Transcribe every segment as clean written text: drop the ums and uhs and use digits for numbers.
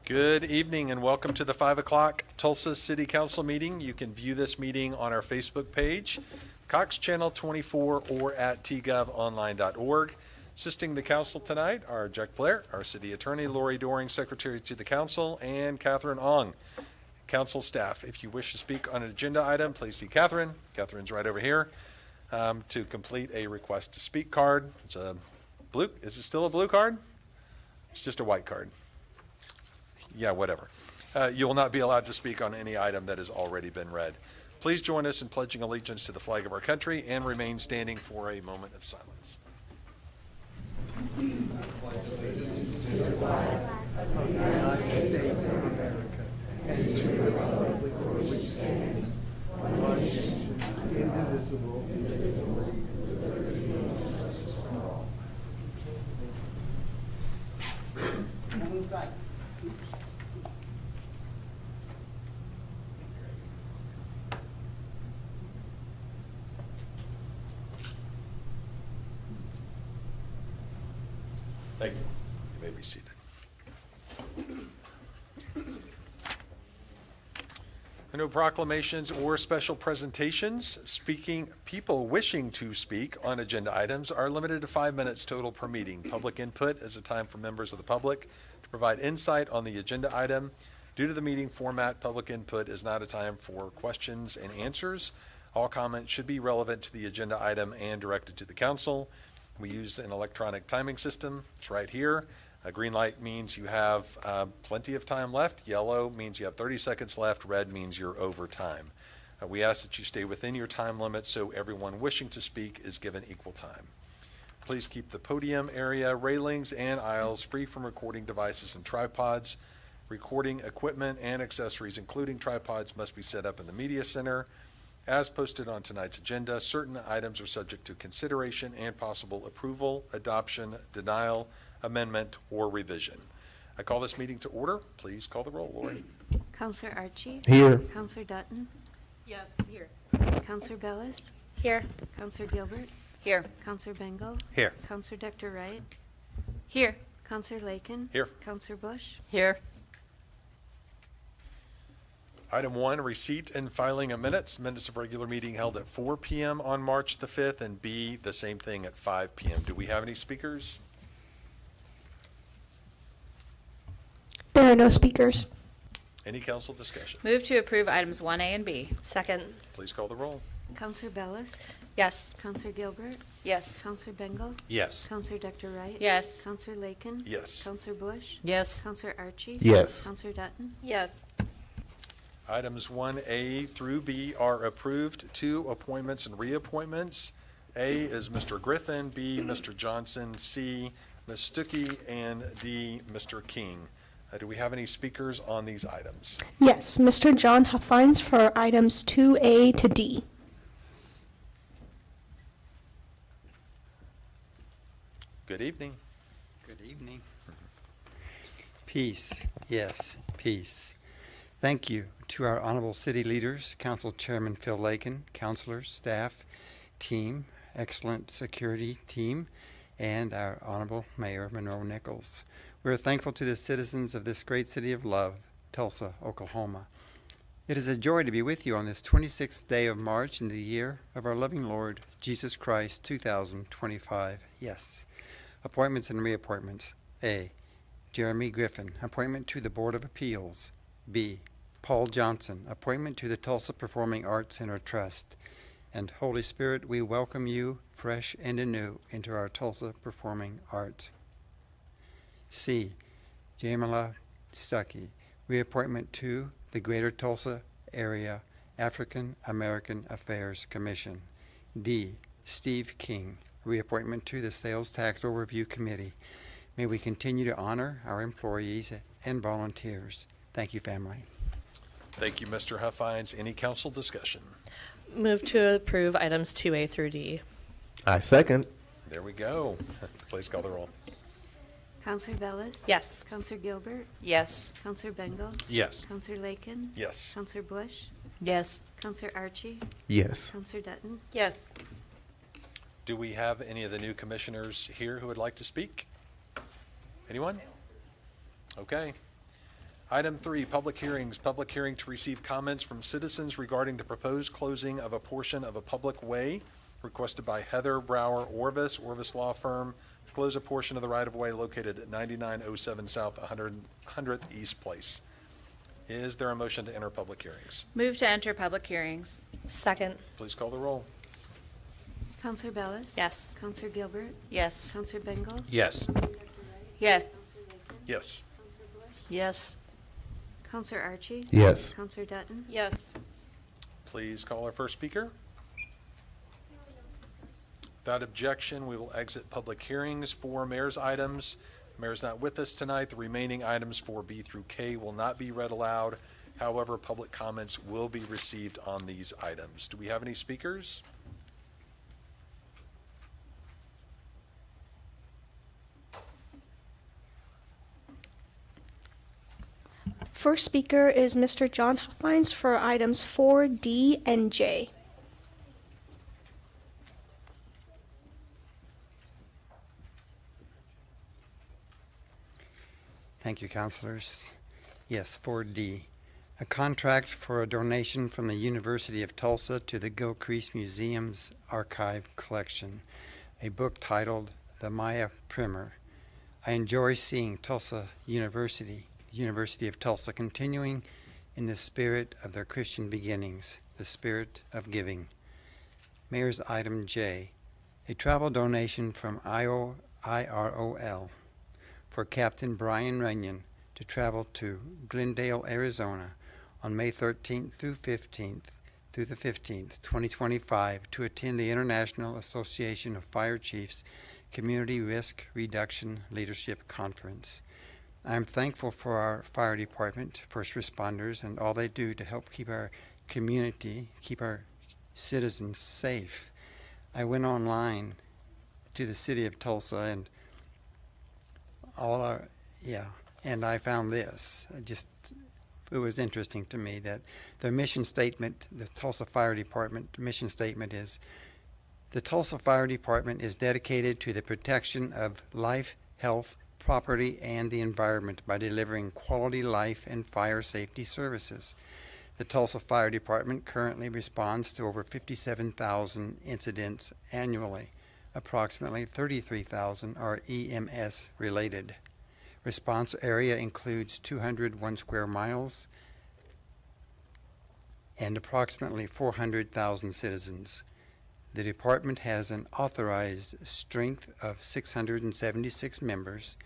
Good evening and welcome to the 5 o'clock Tulsa City Council meeting. You can view this meeting on our Facebook page, Cox Channel 24, or at tgovonline.org. Assisting the council tonight are Jack Blair, our city attorney, Lori Doring, secretary to the council, and Catherine Ong, council staff. If you wish to speak on an agenda item, please see Catherine. Catherine's right over here to complete a request to speak card. It's a blue. Is it still a blue card? It's just a white card. Yeah, whatever. You will not be allowed to speak on any item that has already been read. Please join us in pledging allegiance to the flag of our country and remain standing for a moment of silence. I pledge allegiance to the flag of the United States of America and to the republic for which stands one nation, indivisible, with liberty and justice for all. Thank you. You may be seated. No proclamations or special presentations. People wishing to speak on agenda items are limited to 5 minutes total per meeting. Public input is a time for members of the public to provide insight on the agenda item. Due to the meeting format, public input is not a time for questions and answers. All comments should be relevant to the agenda item and directed to the council. We use an electronic timing system. It's right here. A green light means you have plenty of time left. Yellow means you have 30 seconds left. Red means you're over time. We ask that you stay within your time limit so everyone wishing to speak is given equal time. Please keep the podium area, railings, and aisles free from recording devices and tripods. Recording equipment and accessories, including tripods, must be set up in the media center. As posted on tonight's agenda, certain items are subject to consideration and possible approval, adoption, denial, amendment, or revision. I call this meeting to order. Please call the roll, Lori. Counselor Archie? Here. Counselor Dutton? Yes, here. Counselor Bellis? Here. Counselor Gilbert? Here. Counselor Bengal? Here. Counselor Dr. Wright? Here. Counselor Lakin? Here. Counselor Bush? Here. Item 1, receipt and filing of minutes. Minutes of regular meeting held at 4 p.m. on March the 5th, and B, the same thing at 5 p.m. Do we have any speakers? There are no speakers. Any council discussion? Move to approve items 1A and B. Second. Please call the roll. Counselor Bellis? Yes. Counselor Gilbert? Yes. Counselor Bengal? Yes. Counselor Dr. Wright? Yes. Counselor Lakin? Yes. Counselor Bush? Yes. Counselor Archie? Yes. Counselor Dutton? Yes. Items 1A through B are approved. 2, appointments and reappointments. A is Mr. Griffin, B, Mr. Johnson, C, Ms. Stuckey, and D, Mr. King. Do we have any speakers on these items? Yes, Mr. John Huffines for items 2A to D. Good evening. Good evening. Peace, yes, peace. Thank you to our honorable city leaders, Council Chairman Phil Lakin, councilors, staff, team, excellent security team, and our honorable Mayor Monroe Nichols. We are thankful to the citizens of this great city of love, Tulsa, Oklahoma. It is a joy to be with you on this 26th day of March in the year of our loving Lord, Jesus Christ, 2025. Yes. Appointments and reappointments. A, Jeremy Griffin, appointment to the Board of Appeals. B, Paul Johnson, appointment to the Tulsa Performing Arts Center Trust. And Holy Spirit, we welcome you fresh and anew into our Tulsa Performing Arts. C, Jamila Stuckey, reappointment to the Greater Tulsa Area African American Affairs Commission. D, Steve King, reappointment to the Sales Tax Overview Committee. May we continue to honor our employees and volunteers. Thank you, family. Thank you, Mr. Huffines. Any council discussion? Move to approve items 2A through D. I second. There we go. Please call the roll. Counselor Bellis? Yes. Counselor Gilbert? Yes. Counselor Bengal? Yes. Counselor Lakin? Yes. Counselor Bush? Yes. Counselor Archie? Yes. Counselor Dutton? Yes. Do we have any of the new commissioners here who would like to speak? Anyone? Okay. Item 3, public hearings. Public hearing to receive comments from citizens regarding the proposed closing of a portion of a public way requested by Heather Brower Orvis Law Firm, to close a portion of the right-of-way located at 9907 South 100th East Place. Is there a motion to enter public hearings? Move to enter public hearings. Second. Please call the roll. Counselor Bellis? Yes. Counselor Gilbert? Yes. Counselor Bengal? Yes. Yes. Yes. Yes. Counselor Archie? Yes. Counselor Dutton? Yes. Please call our first speaker. Without objection, we will exit public hearings for mayor's items. Mayor's not with us tonight. The remaining items 4B through K will not be read aloud. However, public comments will be received on these items. Do we have any speakers? First speaker is Mr. John Huffines for items 4D and J. Thank you, councilors. Yes, 4D. A contract for a donation from the University of Tulsa to the Gilcrease Museum's archive collection. A book titled The Maya Primer. I enjoy seeing Tulsa University, the University of Tulsa, continuing in the spirit of their Christian beginnings, the spirit of giving. Mayor's item J. A travel donation from IROL for Captain Brian Runyon to travel to Glendale, Arizona on May 13th through the 15th, 2025 to attend the International Association of Fire Chiefs Community Risk Reduction Leadership Conference. I am thankful for our fire department, first responders, and all they do to help keep our community, keep our citizens safe. I went online to the city of Tulsa and and I found this. It was interesting to me that the mission statement, the Tulsa Fire Department mission statement is, the Tulsa Fire Department is dedicated to the protection of life, health, property, and the environment by delivering quality life and fire safety services. The Tulsa Fire Department currently responds to over 57,000 incidents annually. Approximately 33,000 are EMS related. Response area includes 201 square miles and approximately 400,000 citizens. The department has an authorized strength of 676 members.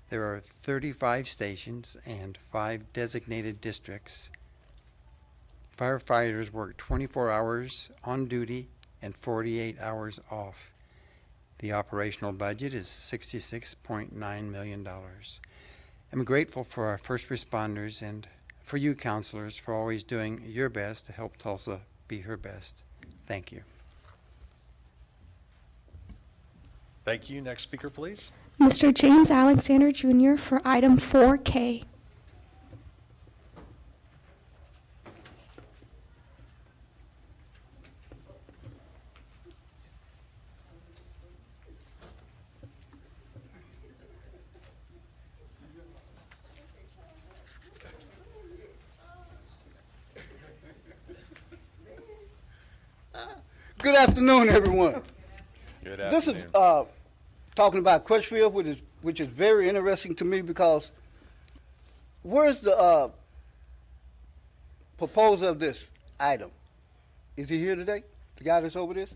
There are 35 stations and 5 designated districts. Firefighters work 24 hours on duty and 48 hours off. The operational budget is $66.9 million. I'm grateful for our first responders and for you, counselors, for always doing your best to help Tulsa be her best. Thank you. Thank you. Next speaker, please. Mr. James Alexander Jr. for item 4K. Good afternoon, everyone. Good This afternoon. is talking about Crutchfield, which is very interesting to me because where's the proposer of this item? Is he here today? The guy that's over this?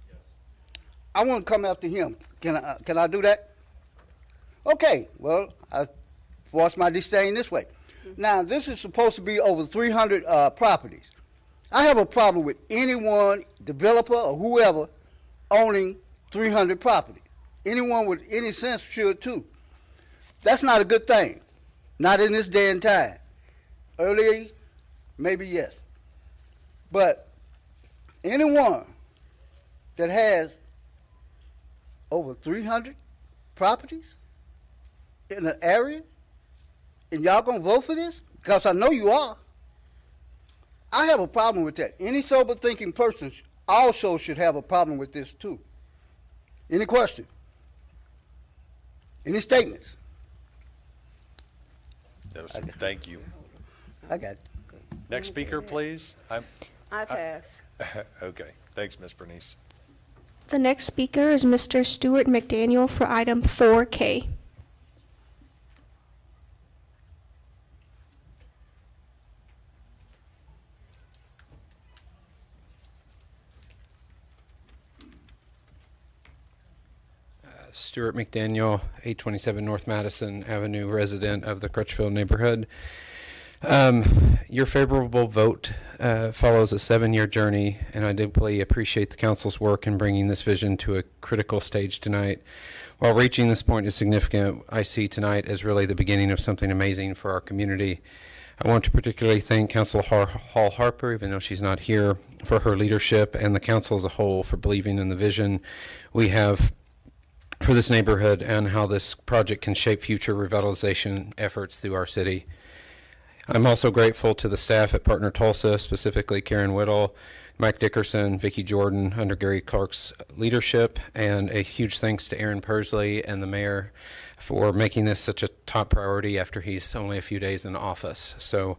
Yes. I want to come after him. Can I do that? Okay. Well, I voice my disdain this way. Now, this is supposed to be over 300 properties. I have a problem with anyone, developer or whoever, owning 300 properties. Anyone with any sense should too. That's not a good thing. Not in this day and time. Earlier, maybe yes. But anyone that has over 300 properties in an area, and y'all gonna vote for this? Because I know you are. I have a problem with that. Any sober thinking person also should have a problem with this too. Any question? Any statements? No, sir. Thank you. I got it. Next speaker, please. I pass. Okay, thanks, Ms. Bernice. The next speaker is Mr. Stuart McDaniel for item 4K. Stuart McDaniel, 827 North Madison Avenue, resident of the Crutchfield neighborhood. Your favorable vote follows a 7-year journey, and I deeply appreciate the council's work in bringing this vision to a critical stage tonight. While reaching this point is significant, I see tonight as really the beginning of something amazing for our community. I want to particularly thank Councilor Hall Harper, even though she's not here, for her leadership, and the council as a whole for believing in the vision we have for this neighborhood and how this project can shape future revitalization efforts through our city. I'm also grateful to the staff at Partner Tulsa, specifically Karen Whittle, Mike Dickerson, Vicki Jordan, under Gary Clark's leadership, and a huge thanks to Aaron Persley and the mayor for making this such a top priority after he's only a few days in office. So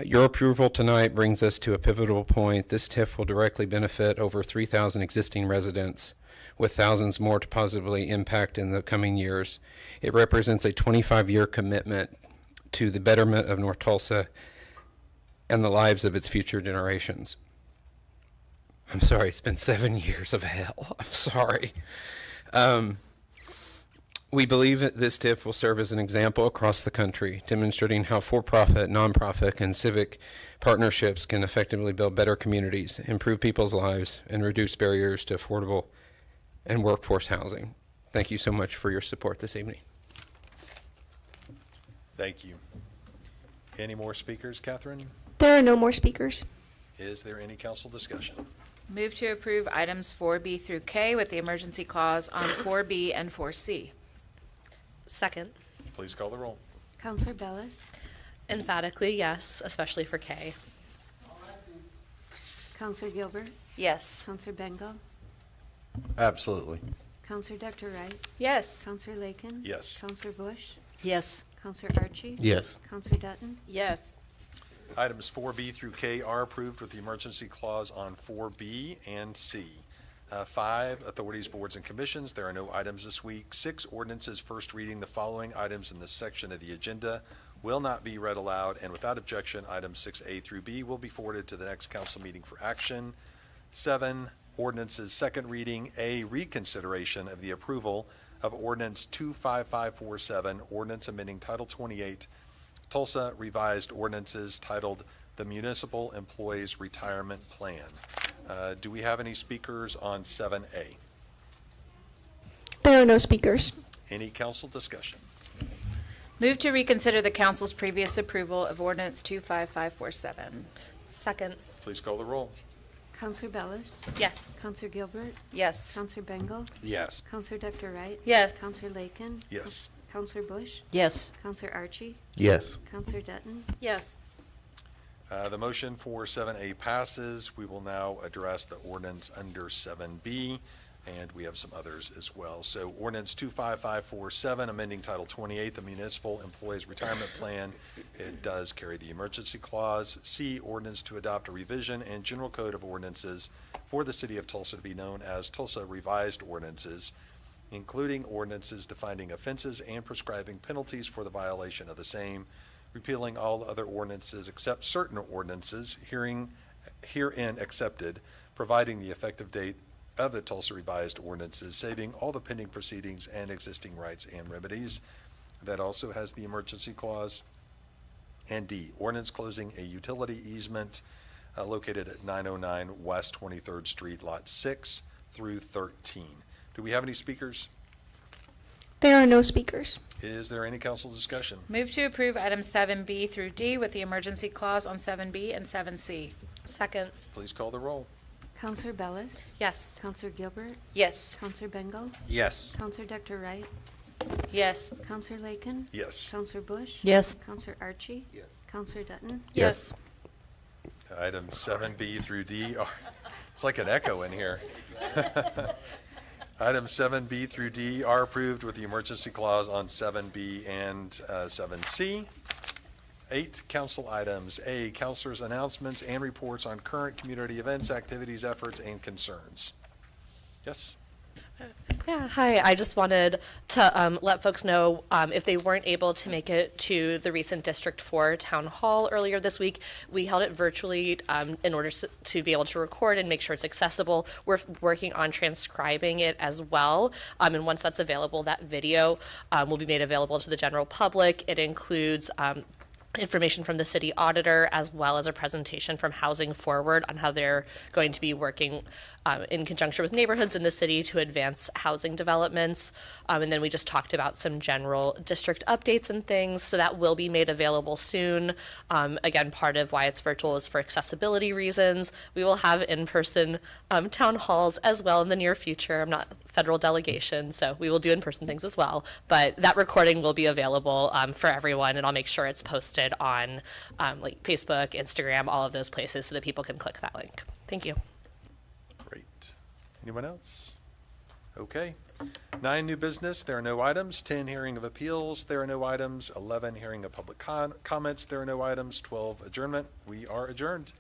your approval tonight brings us to a pivotal point. This TIF will directly benefit over 3,000 existing residents, with thousands more to positively impact in the coming years. It represents a 25-year commitment to the betterment of North Tulsa and the lives of its future generations. I'm sorry, it's been 7 years of hell. I'm sorry. We believe that this TIF will serve as an example across the country, demonstrating how for-profit, nonprofit, and civic partnerships can effectively build better communities, improve people's lives, and reduce barriers to affordable and workforce housing. Thank you so much for your support this evening. Thank you. Any more speakers, Catherine? There are no more speakers. Is there any council discussion? Move to approve items 4B through K with the emergency clause on 4B and 4C. Second. Please call the roll. Counselor Bellis, Emphatically yes, especially for K. Counselor Gilbert, Yes. Counselor Bengal, Absolutely. Counselor Dr. Wright, Yes. Counselor Lakin. Yes. Counselor Bush, Yes. Counselor Archie. Yes. Counselor Dutton, Yes. Items 4B through K are approved with the emergency clause on 4B and C. 5, authorities, boards, and commissions. There are no items this week. 6, ordinances, first reading. The following items in this section of the agenda will not be read aloud, and without objection, items 6A through B will be forwarded to the next council meeting for action. 7, ordinances, second reading. A, reconsideration of the approval of ordinance 25547, ordinance amending Title 28, Tulsa revised ordinances titled the Municipal Employees Retirement Plan. Do we have any speakers on 7A? There are no speakers. Any council discussion? Move to reconsider the council's previous approval of ordinance 25547. Second. Please call the roll. Counselor Bellis, Yes. Counselor Gilbert, Yes. Counselor Bengal, Yes. Counselor Dr. Wright. Yes. Counselor Lakin. Yes. Counselor Bush, Yes. Counselor Archie, Yes. Counselor Dutton, Yes. The motion for 7A passes. We will now address the ordinance under 7B, and we have some others as well. So ordinance 25547, amending Title 28, the Municipal Employees Retirement Plan. It does carry the emergency clause. C, ordinance to adopt a revision and general code of ordinances for the city of Tulsa to be known as Tulsa Revised Ordinances, including ordinances defining offenses and prescribing penalties for the violation of the same, repealing all other ordinances except certain ordinances herein accepted, providing the effective date of the Tulsa Revised Ordinances, saving all the pending proceedings and existing rights and remedies. That also has the emergency clause. And D, ordinance closing a utility easement located at 909 West 23rd Street, Lot 6 through 13. Do we have any speakers? There are no speakers. Is there any council discussion? Move to approve items 7B through D with the emergency clause on 7B and 7C. Second. Please call the roll. Counselor Bellis, Yes. Counselor Gilbert, Yes. Counselor Bengal, Yes. Counselor Dr. Wright, Yes. Counselor Lakin, Yes. Counselor Bush. Yes. Counselor Archie. Yes. Counselor Dutton. Yes. Items 7B through D are, it's like an echo in here. Items 7B through D are approved with the emergency clause on 7B and 7C. 8, council items. A, councilors' announcements and reports on current community events, activities, efforts, and concerns. Yes? Yeah, hi. I just wanted to let folks know if they weren't able to make it to the recent District 4 Town Hall earlier this week, we held it virtually in order to be able to record and make sure it's accessible. We're working on transcribing it as well. And once that's available, that video will be made available to the general public. It includes information from the city auditor, as well as a presentation from Housing Forward on how they're going to be working in conjunction with neighborhoods in the city to advance housing developments. And then we just talked about some general district updates and things, so that will be made available soon. Again, part of why it's virtual is for accessibility reasons. We will have in-person town halls as well in the near future. I'm not federal delegation, so we will do in-person things as well. But that recording will be available for everyone, and I'll make sure it's posted on like Facebook, Instagram, all of those places so that people can click that link. Thank you. Great. Anyone else? Okay. 9, new business. There are no items. 10, hearing of appeals. There are no items. 11, hearing of public comments. There are no items. 12, adjournment. We are adjourned.